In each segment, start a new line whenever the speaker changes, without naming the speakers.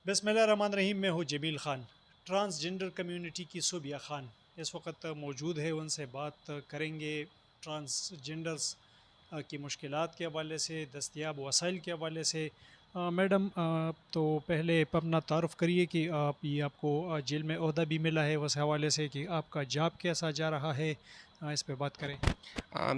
बिस्मिल्लाहिर्रहमानिर्रहीम। मैं हूँ जमील ख़ान। ट्रांसजेंडर कम्युनिटी की सूबिया ख़ान इस वक्त मौजूद है, उनसे बात करेंगे ट्रांसजेंडर्स की मुश्किलात के हवाले से, दस्तयाब वसाइल के हवाले से। मैडम, तो पहले आप अपना तारुफ़ करिए कि आपको जेल में ओहदा भी मिला है, उस हवाले से कि आपका जॉब कैसा जा रहा है, इस पे बात करें।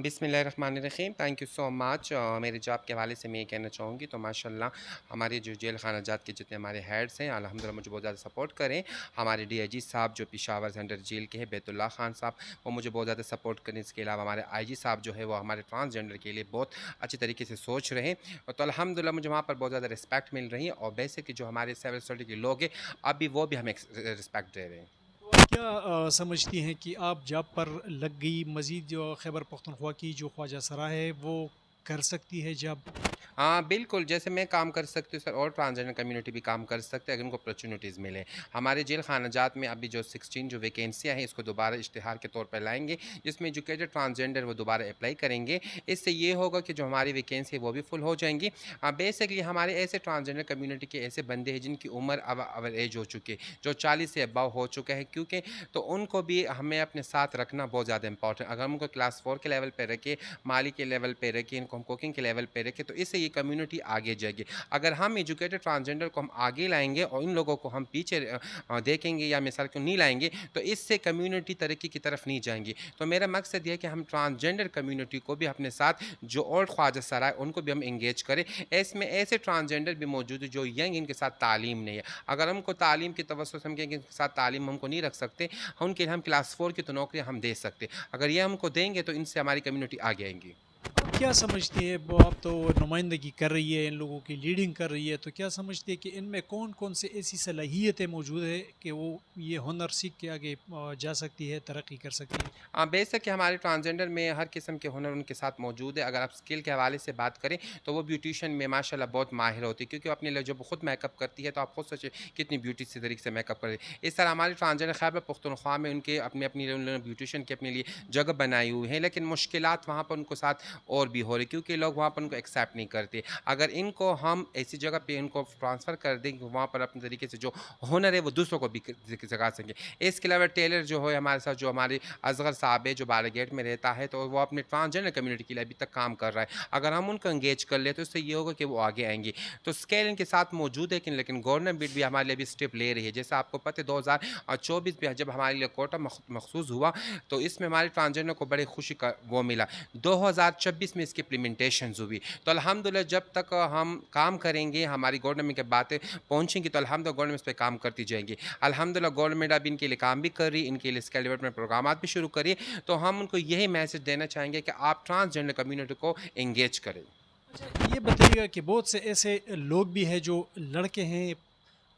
बिस्मिल्लाहिर्रहमानिर्रहीम। Thank you so much. मेरे जॉब के हवाले से मैं ये कहना चाहूँगी तो माशाल्लाह हमारे जो जेल खाना जात के जितने हमारे हेड्स हैं अल्हम्दुलिल्लाह मुझे बहुत ज़्यादा सपोर्ट करें। हमारे डीआईजी साहब जो पेशावर सेंट्रल जेल के हैं बैतुल्लाह खान साहब, वो मुझे बहुत ज़्यादा सपोर्ट करें। इसके अलावा हमारे आईजी साहब जो है वो हमारे ट्रांसजेंडर के लिए बहुत अच्छे तरीके से सोच रहे हैं। तो अल्हम्दुलिल्लाह मुझे वहाँ पर बहुत ज़्यादा रिस्पेक्ट मिल रही है और बेसिकली जो हमारे सिविल सोसाइटी के लोग हैं अभी वो भी हमें रिस्पेक्ट दे रहे हैं।
तो आप क्या समझती हैं कि आप जॉब पर लग गई, मज़ीद जो खैबर पख्तूनख्वा की जो ख्वाजा सरा है वो कर सकती है जॉब?
हाँ, बिल्कुल, जैसे मैं काम कर सकती हूँ सर और ट्रांसजेंडर कम्युनिटी भी काम कर सकते हैं अगर उनको अपॉर्च्युनिटीज़ मिले। हमारे जेल खानाजात में अभी जो 16 जो वैकेंसियाँ हैं इसको दोबारा इश्तिहार के तौर पे लाएँगे, जिसमें एजुकेटेड ट्रांसजेंडर वो दोबारा अप्लाई करेंगे। इससे ये होगा कि जो हमारी वैकेंसी है वो भी फुल हो जाएँगी। बेसिकली हमारे ऐसे ट्रांसजेंडर कम्युनिटी के ऐसे बंदे हैं जिनकी उम्र अब ओवर एज हो चुकी है, जो 40 से अबव हो चुका है क्योंकि तो उनको भी हमें अपने साथ रखना बहुत ज़्यादा इंपॉर्टेंट। अगर हम उनको क्लास 4 के लेवल पे रखें, माली के लेवल पे रखें, इनको हम कुकिंग के लेवल पे रखें, तो इससे ये कम्युनिटी आगे जाएगी। अगर हम एजुकेटेड ट्रांसजेंडर को हम आगे लाएँगे और इन लोगों को हम पीछे देखेंगे या मिसाल क्यों नहीं लाएँगे, तो इससे कम्युनिटी तरक्की की तरफ नहीं जाएँगी। तो मेरा मकसद ये है कि हम ट्रांसजेंडर कम्युनिटी को भी अपने साथ जो और ख्वाजा सरा है, उनको भी हम एंगेज करें। इसमें ऐसे ट्रांसजेंडर भी मौजूद है जो यंग इनके साथ तालीम नहीं है। अगर हमको तालीम की तवज्जो से हम कहेंगे इनके साथ तालीम हमको नहीं रख सकते, उनके लिए हम क्लास 4 की तो नौकरी हम दे सकते। अगर ये हमको देंगे तो इनसे हमारी कम्युनिटी आगे आएँगी।
आप क्या समझती है, वो आप तो नुमाइंदगी कर रही है, इन लोगों की लीडिंग कर रही है, तो क्या समझती है कि इनमें कौन-कौन से ऐसी सलाहियतें मौजूद है कि वो ये हुनर सीख के आगे जा सकती है, तरक्की कर सकती है?
बेशक कि हमारे ट्रांसजेंडर में हर किस्म के हुनर उनके साथ मौजूद है। अगर आप स्किल के हवाले से बात करें तो वो ब्यूटिशियन में माशाल्लाह बहुत माहिर होती है क्योंकि वो अपने लिए जब खुद मेकअप करती है तो आप खुद सोचिए कितनी ब्यूटी से तरीके से मेकअप कर रही है। इस तरह हमारे ट्रांसजेंडर खैबर पख्तूनख्वा में उनके अपनी अपनी उन्होंने ब्यूटिशियन की अपने लिए जगह बनाई हुई है, लेकिन मुश्किलात वहाँ पर उनको साथ और भी हो रही क्योंकि लोग वहाँ पर उनको एक्सेप्ट नहीं करते। अगर इनको हम ऐसी जगह पे इनको ट्रांसफ़र कर दें कि वहाँ पर अपने तरीके से जो हुनर है वो दूसरों को भी सिखा सकें। इसके अलावा टेलर जो है हमारे साथ, जो हमारे असगर साहब है जो बालागेट में रहता है, तो वो अपने ट्रांसजेंडर कम्युनिटी के लिए अभी तक काम कर रहा है। अगर हम उनको एंगेज कर ले तो इससे ये होगा कि वो आगे आएंगे। तो स्केल इनके साथ मौजूद है कि लेकिन गवर्नमेंट भी हमारे लिए भी स्टेप ले रही है। जैसे आपको पता है 2024 में जब हमारे लिए कोटा मखसूस हुआ तो इसमें हमारे ट्रांसजेंडर को बड़ी खुशी का वो मिला। 2026 में इसकी इम्प्लीमेंटेशन हुई। तो अल्हम्दुलिल्लाह जब तक हम काम करेंगे, हमारी गवर्नमेंट की बातें पहुँचेंगी तो अल्हम्दुलिल्लाह गवर्नमेंट इस पे काम करती जाएगी। अल्हम्दुलिल्लाह गवर्नमेंट अब इनके लिए काम भी कर रही है, इनके लिए स्किल डेवलपमेंट प्रोग्रामात भी शुरू करिए। तो हम उनको यही मैसेज देना चाहेंगे कि आप ट्रांसजेंडर कम्युनिटी को एंगेज करें।
अच्छा, ये बताइएगा कि बहुत से ऐसे लोग भी हैं जो लड़के हैं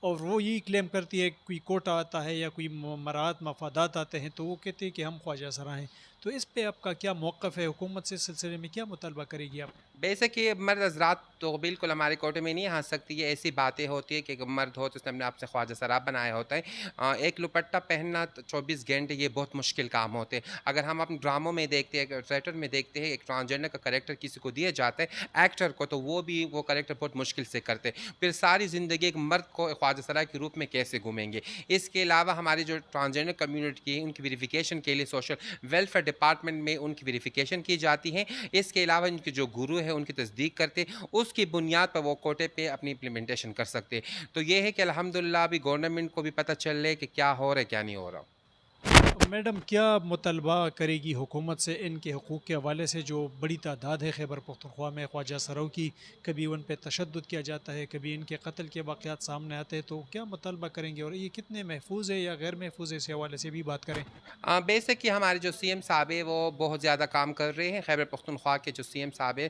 और वो यही क्लेम करती है, कोई कोटा आता है या कोई मराद मफादात आते हैं तो वो कहते हैं कि हम ख्वाजा सरा हैं। तो इस पे आपका क्या मौक़िफ़ है? हुकूमत से इस सिलसिले में क्या मुतालबा करेगी आप?
बेशक ये मर्द हज़रात तो बिल्कुल हमारे कोटे में नहीं आ सकती। ये ऐसी बातें होती है कि एक मर्द हो तो उसने अपने आप से ख्वाजा सराब बनाया होता है। एक दुपट्टा पहनना तो 24 घंटे ये बहुत मुश्किल काम होते हैं। अगर हम अपने ड्रामों में देखते हैं, थिएटर में देखते हैं, एक ट्रांसजेंडर का कैरेक्टर किसी को दिया जाता है एक्टर को, तो वो भी वो कैरेक्टर बहुत मुश्किल से करते हैं। फिर सारी ज़िंदगी एक मर्द को ख्वाजा सराय के रूप में कैसे घूमेंगे। इसके अलावा हमारी जो ट्रांसजेंडर कम्युनिटी है उनकी वेरिफिकेशन के लिए सोशल वेलफेयर डिपार्टमेंट में उनकी वेरिफिकेशन की जाती है। इसके अलावा इनके जो गुरु है उनकी तस्दीक करते, उसकी बुनियाद पर वो कोटे पे अपनी इम्प्लीमेंटेशन कर सकते। तो ये है कि अल्हम्दुलिल्लाह अभी गवर्नमेंट को भी पता चल रहा है कि क्या हो रहा है, क्या नहीं हो रहा।
मैडम, क्या मुतलबा करेगी हुकूमत से इनके हकूक़ के हवाले से? जो बड़ी तादाद है खैबर पख्तूनख्वा में ख्वाजा सराओं की, कभी उन पे तशद्दुद किया जाता है, कभी इनके कत्ल के वाक़यात सामने आते हैं, तो क्या मुतालबा करेंगे और ये कितने महफूज़ है या गैर महफूज़ है, इस हवाले से भी बात करें।
बेसिक कि हमारे जो सीएम साहब है वो बहुत ज़्यादा काम कर रहे हैं। खैबर पख्तूनख्वा के जो सीएम साहब है,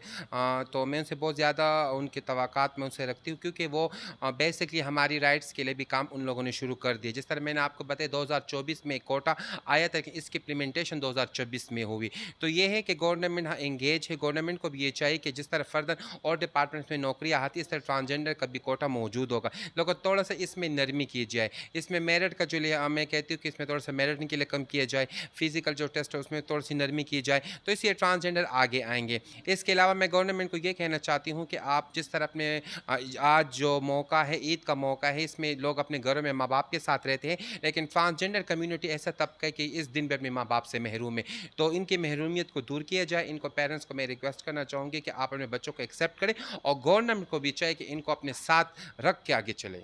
तो मैं उनसे बहुत ज़्यादा उनकी तवक्कात मैं उनसे रखती हूँ क्योंकि वो बेसिकली हमारी राइट्स के लिए भी काम उन लोगों ने शुरू कर दिए। जिस तरह मैंने आपको बताया 2024 में कोटा आया था कि इसकी इम्प्लीमेंटेशन 2024 में हुई। तो ये है कि गवर्नमेंट एंगेज है, गवर्नमेंट को भी ये चाहिए कि जिस तरह फर्दर और डिपार्टमेंट्स में नौकरियाँ आती है, इस तरह ट्रांसजेंडर का भी कोटा मौजूद होगा। लेकिन थोड़ा सा इसमें नरमी की जाए, इसमें मेरिट का जो लिया मैं कहती हूँ कि इसमें थोड़ा सा मेरिट के लिए कम किया जाए, फिजिकल जो टेस्ट है उसमें थोड़ी सी नरमी की जाए, तो इससे ट्रांसजेंडर आगे आएंगे। इसके अलावा मैं गवर्नमेंट को ये कहना चाहती हूँ कि आप जिस तरह अपने आज जो मौका है, ईद का मौका है, इसमें लोग अपने घरों में माँ बाप के साथ रहते हैं, लेकिन ट्रांसजेंडर कम्युनिटी ऐसा तबका है कि इस दिन भी अपने माँ बाप से महरूम है। तो इनकी महरूमियत को दूर किया जाए। इनको पेरेंट्स को मैं रिक्वेस्ट करना चाहूँगी कि आप अपने बच्चों को एक्सेप्ट करें और गवर्नमेंट को भी चाहिए कि इनको अपने साथ रख के आगे चलें।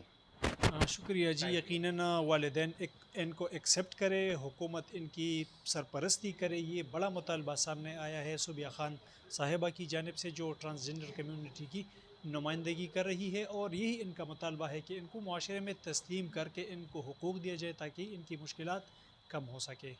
शुक्रिया जी। यकीनन वालिदैन इनको एक्सेप्ट करे, हुकूमत इनकी सरपरस्ती करे, ये बड़ा मुतालबा सामने आया है सूबिया खान साहिबा की जानिब से, जो ट्रांसजेंडर कम्युनिटी की नुमाइंदगी कर रही है। और यही इनका मुतालबा है कि इनको मुआशरे में तस्लीम करके इनको हुकूक दिया जाए ताकि इनकी मुश्किलात कम हो सके।